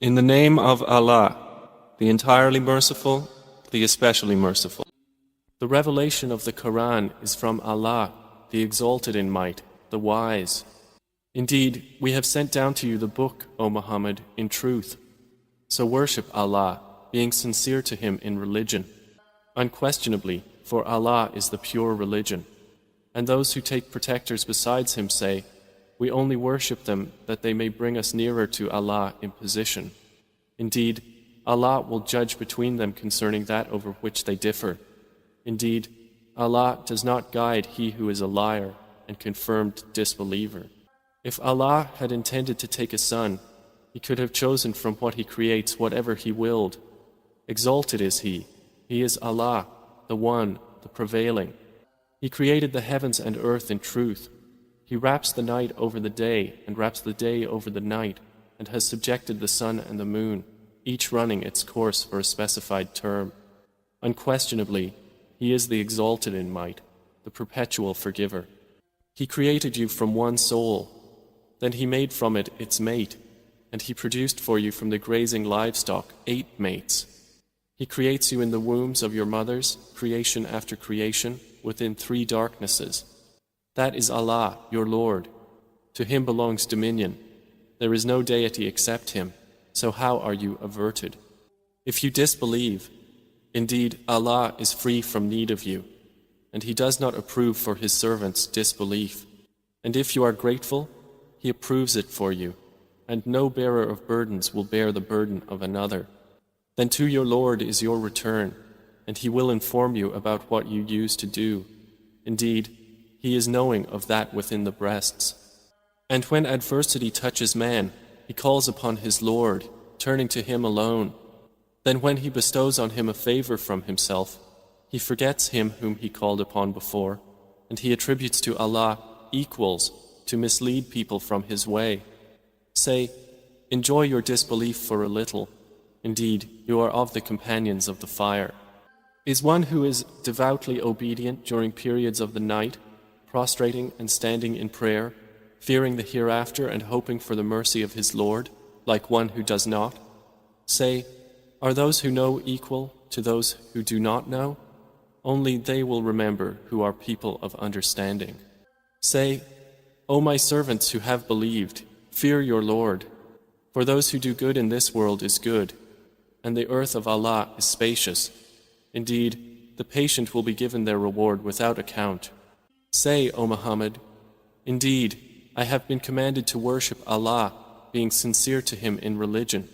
In the name of Allah, the entirely merciful, the especially merciful. The revelation of the Quran is from Allah, the exalted in might, the wise. Indeed, we have sent down to you the book, O Muhammad, in truth. So worship Allah, being sincere to Him in religion. Unquestionably, for Allah is the pure religion. And those who take protectors besides Him say, we only worship them that they may bring us nearer to Allah in position. Indeed, Allah will judge between them concerning that over which they differ. Indeed, Allah does not guide he who is a liar and confirmed disbeliever. If Allah had intended to take a son, He could have chosen from what He creates whatever He willed. Exalted is He is Allah, the One, the Prevailing. He created the heavens and earth in truth. He wraps the night over the day and wraps the day over the night, and has subjected the sun and the moon, each running its course for a specified term. Unquestionably, He is the exalted in might, the perpetual forgiver. He created you from one soul, then He made from it its mate, and He produced for you from the grazing livestock 8 mates. He creates you in the wombs of your mothers, creation after creation, within 3 darknesses. That is Allah, your Lord. To Him belongs dominion. There is no deity except Him, so how are you averted? If you disbelieve, indeed Allah is free from need of you, and He does not approve for His servants disbelief. And if you are grateful, He approves it for you, and no bearer of burdens will bear the burden of another. Then to your Lord is your return, and He will inform you about what you used to do. Indeed, He is knowing of that within the breasts. And when adversity touches man, he calls upon his Lord, turning to Him alone. Then when He bestows on him a favor from Himself, he forgets Him whom he called upon before, and he attributes to Allah equals to mislead people from His way. Say, enjoy your disbelief for a little. Indeed, you are of the companions of the fire. Is one who is devoutly obedient during periods of the night, prostrating and standing in prayer, fearing the hereafter and hoping for the mercy of his Lord, like one who does not? Say, are those who know equal to those who do not know? Only they will remember who are people of understanding. Say, O my servants who have believed, fear your Lord. For those who do good in this world is good, and the earth of Allah is spacious. Indeed, the patient will be given their reward without account. Say, O Muhammad, indeed, I have been commanded to worship Allah, being sincere to Him in religion,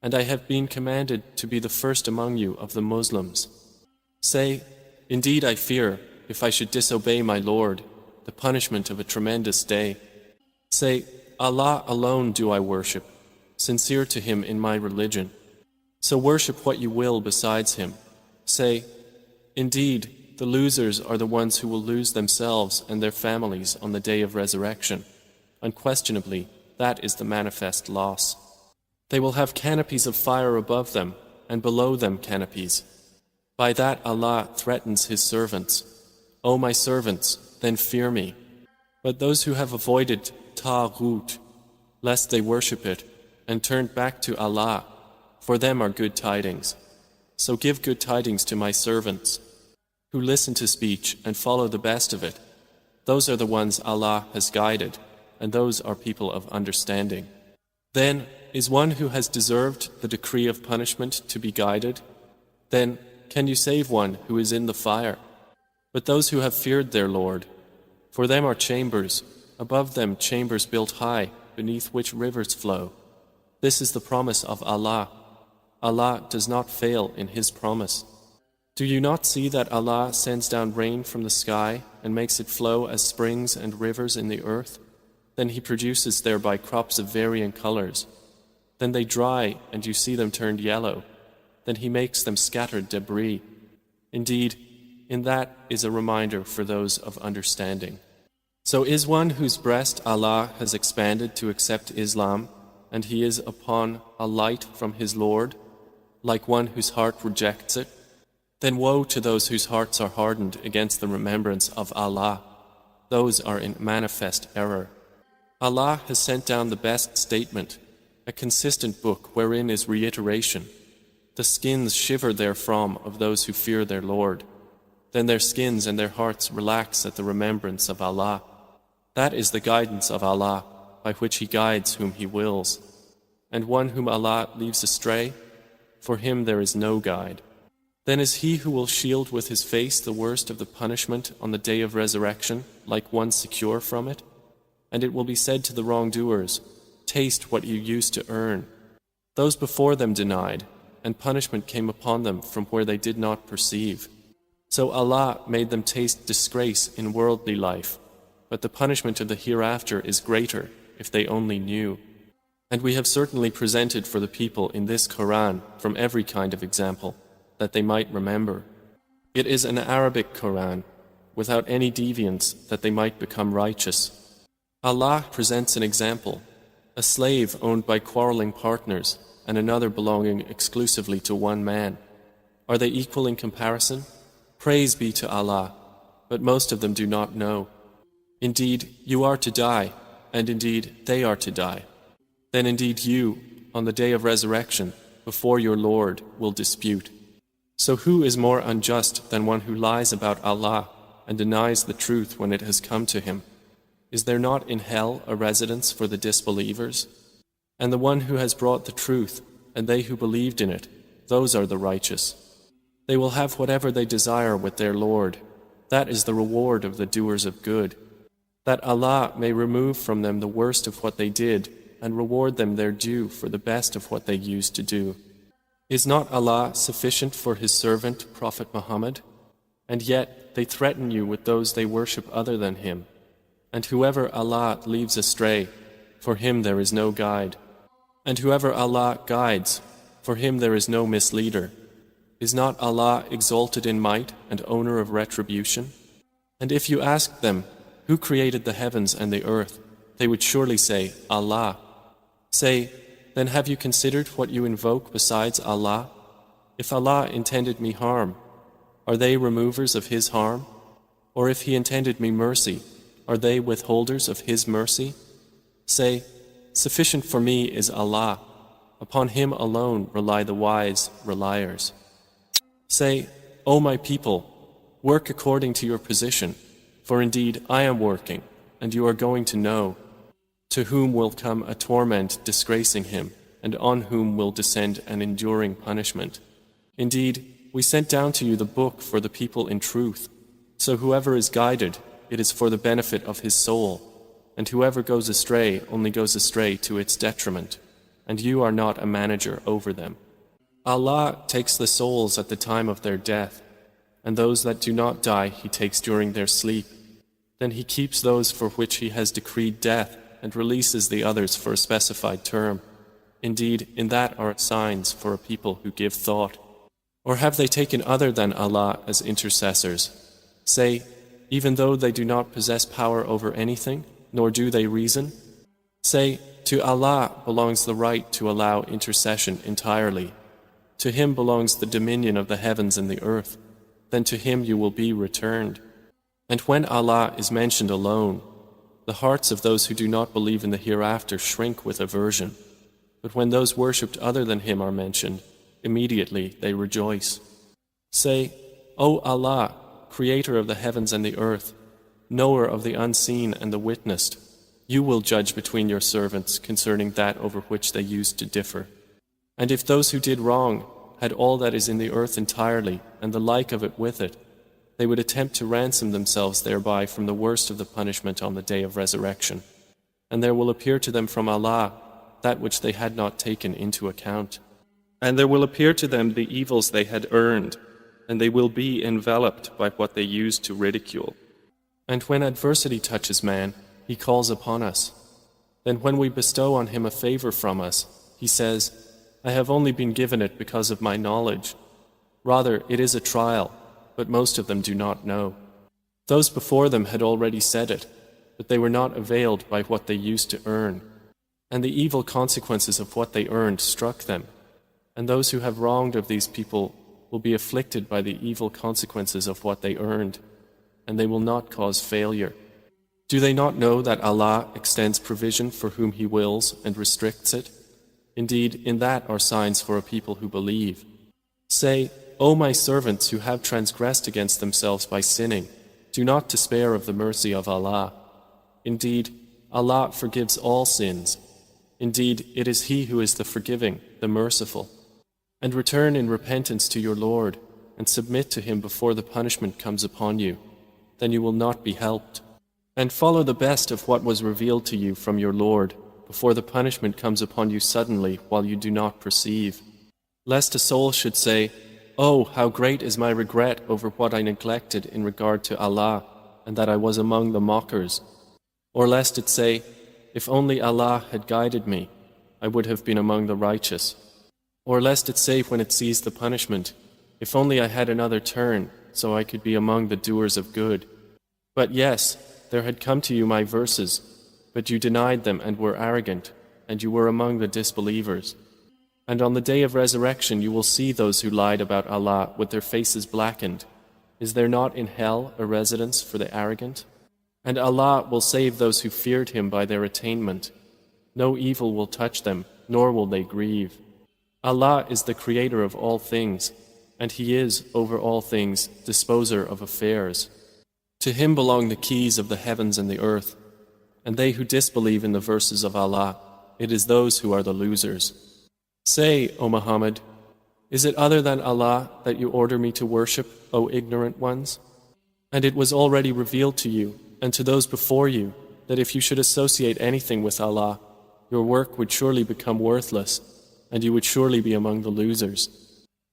and I have been commanded to be the first among you of the Muslims. Say, indeed I fear, if I should disobey my Lord, the punishment of a tremendous day. Say, Allah alone do I worship, sincere to Him in my religion. So worship what you will besides Him. Say, indeed, the losers are the ones who will lose themselves and their families on the day of resurrection. Unquestionably, that is the manifest loss. They will have canopies of fire above them, and below them canopies. By that Allah threatens His servants. O my servants, then fear me. But those who have avoided Taghut, lest they worship it, and turned back to Allah, for them are good tidings. So give good tidings to my servants, who listen to speech and follow the best of it. Those are the ones Allah has guided, and those are people of understanding. Then, is one who has deserved the decree of punishment to be guided? Then, can you save one who is in the fire? But those who have feared their Lord, for them are chambers, above them chambers built high, beneath which rivers flow. This is the promise of Allah. Allah does not fail in His promise. Do you not see that Allah sends down rain from the sky and makes it flow as springs and rivers in the earth? Then He produces thereby crops of varying colors. Then they dry and you see them turned yellow. Then He makes them scattered debris. Indeed, in that is a reminder for those of understanding. So is one whose breast Allah has expanded to accept Islam, and he is upon a light from his Lord, like one whose heart rejects it? Then woe to those whose hearts are hardened against the remembrance of Allah. Those are in manifest error. Allah has sent down the best statement, a consistent book wherein is reiteration. The skins shiver therefrom of those who fear their Lord. Then their skins and their hearts relax at the remembrance of Allah. That is the guidance of Allah, by which He guides whom He wills. And one whom Allah leaves astray, for him there is no guide. Then is he who will shield with his face the worst of the punishment on the day of resurrection, like one secure from it? And it will be said to the wrongdoers, taste what you used to earn. Those before them denied, and punishment came upon them from where they did not perceive. So Allah made them taste disgrace in worldly life, but the punishment of the hereafter is greater if they only knew. And we have certainly presented for the people in this Quran from every kind of example, that they might remember. It is an Arabic Quran, without any deviance, that they might become righteous. Allah presents an example: a slave owned by quarreling partners and another belonging exclusively to one man. Are they equal in comparison? Praise be to Allah, but most of them do not know. Indeed, you are to die, and indeed they are to die. Then indeed you, on the day of resurrection, before your Lord, will dispute. So who is more unjust than one who lies about Allah and denies the truth when it has come to him? Is there not in hell a residence for the disbelievers? And the one who has brought the truth, and they who believed in it, those are the righteous. They will have whatever they desire with their Lord. That is the reward of the doers of good. That Allah may remove from them the worst of what they did, and reward them their due for the best of what they used to do. Is not Allah sufficient for His servant, Prophet Muhammad? And yet they threaten you with those they worship other than Him. And whoever Allah leaves astray, for him there is no guide. And whoever Allah guides, for him there is no misleader. Is not Allah exalted in might and owner of retribution? And if you ask them, who created the heavens and the earth, they would surely say, Allah. Say, then have you considered what you invoke besides Allah? If Allah intended me harm, are they removers of His harm? Or if He intended me mercy, are they withholders of His mercy? Say, sufficient for me is Allah. Upon Him alone rely the wise reliers. Say, O my people, work according to your position, for indeed I am working, and you are going to know. To whom will come a torment disgracing him, and on whom will descend an enduring punishment. Indeed, we sent down to you the book for the people in truth. So whoever is guided, it is for the benefit of his soul, and whoever goes astray only goes astray to its detriment, and you are not a manager over them. Allah takes the souls at the time of their death, and those that do not die He takes during their sleep. Then He keeps those for which He has decreed death, and releases the others for a specified term. Indeed, in that are signs for a people who give thought. Or have they taken other than Allah as intercessors? Say, even though they do not possess power over anything, nor do they reason? Say, to Allah belongs the right to allow intercession entirely. To Him belongs the dominion of the heavens and the earth. Then to Him you will be returned. And when Allah is mentioned alone, the hearts of those who do not believe in the hereafter shrink with aversion. But when those worshipped other than Him are mentioned, immediately they rejoice. Say, O Allah, Creator of the heavens and the earth, Knower of the unseen and the witnessed, you will judge between your servants concerning that over which they used to differ. And if those who did wrong had all that is in the earth entirely, and the like of it with it, they would attempt to ransom themselves thereby from the worst of the punishment on the day of resurrection. And there will appear to them from Allah that which they had not taken into account. And there will appear to them the evils they had earned, and they will be enveloped by what they used to ridicule. And when adversity touches man, he calls upon us. Then when we bestow on him a favor from us, he says, I have only been given it because of my knowledge. Rather, it is a trial, but most of them do not know. Those before them had already said it, but they were not availed by what they used to earn. And the evil consequences of what they earned struck them. And those who have wronged of these people will be afflicted by the evil consequences of what they earned, and they will not cause failure. Do they not know that Allah extends provision for whom He wills and restricts it? Indeed, in that are signs for a people who believe. Say, O my servants who have transgressed against themselves by sinning, do not despair of the mercy of Allah. Indeed, Allah forgives all sins. Indeed, it is He who is the forgiving, the merciful. And return in repentance to your Lord, and submit to Him before the punishment comes upon you. Then you will not be helped. And follow the best of what was revealed to you from your Lord, before the punishment comes upon you suddenly while you do not perceive. Lest a soul should say, Oh, how great is my regret over what I neglected in regard to Allah, and that I was among the mockers. Or lest it say, If only Allah had guided me, I would have been among the righteous. Or lest it say when it sees the punishment, If only I had another turn, so I could be among the doers of good. But yes, there had come to you my verses, but you denied them and were arrogant, and you were among the disbelievers. And on the day of resurrection you will see those who lied about Allah with their faces blackened. Is there not in hell a residence for the arrogant? And Allah will save those who feared Him by their attainment. No evil will touch them, nor will they grieve. Allah is the creator of all things, and He is, over all things, disposer of affairs. To Him belong the keys of the heavens and the earth, and they who disbelieve in the verses of Allah, it is those who are the losers. Say, O Muhammad, is it other than Allah that you order me to worship, O ignorant ones? And it was already revealed to you, and to those before you, that if you should associate anything with Allah, your work would surely become worthless, and you would surely be among the losers.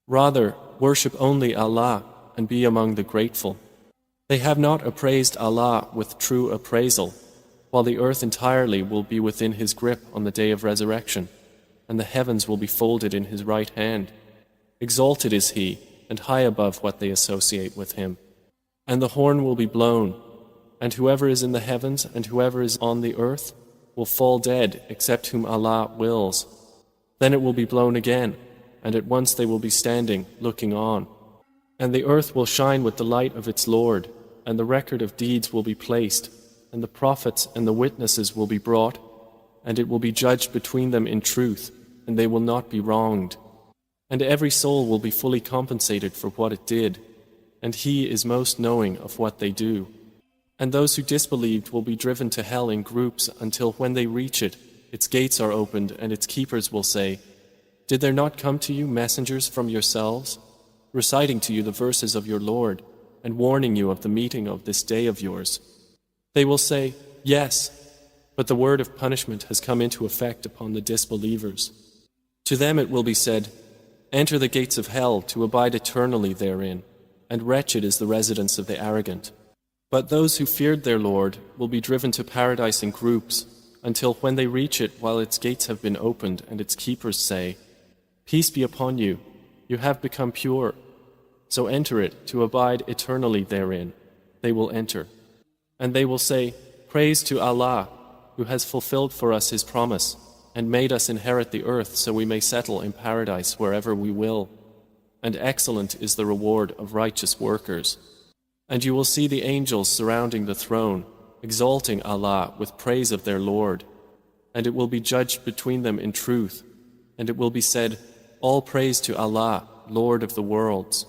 Rather, worship only Allah, and be among the grateful. They have not appraised Allah with true appraisal, while the earth entirely will be within His grip on the day of resurrection, and the heavens will be folded in His right hand. Exalted is He, and high above what they associate with Him. And the horn will be blown, and whoever is in the heavens and whoever is on the earth will fall dead except whom Allah wills. Then it will be blown again, and at once they will be standing, looking on. And the earth will shine with the light of its Lord, and the record of deeds will be placed, and the prophets and the witnesses will be brought, and it will be judged between them in truth, and they will not be wronged. And every soul will be fully compensated for what it did, and He is most knowing of what they do. And those who disbelieved will be driven to hell in groups until when they reach it, its gates are opened and its keepers will say, Did there not come to you messengers from yourselves, reciting to you the verses of your Lord, and warning you of the meeting of this day of yours? They will say, Yes, but the word of punishment has come into effect upon the disbelievers. To them it will be said, Enter the gates of hell to abide eternally therein, and wretched is the residence of the arrogant. But those who feared their Lord will be driven to paradise in groups, until when they reach it while its gates have been opened and its keepers say, Peace be upon you, you have become pure. So enter it to abide eternally therein. They will enter. And they will say, Praise to Allah, who has fulfilled for us His promise, and made us inherit the earth so we may settle in paradise wherever we will. And excellent is the reward of righteous workers. And you will see the angels surrounding the throne, exalting Allah with praise of their Lord. And it will be judged between them in truth. And it will be said, All praise to Allah, Lord of the worlds.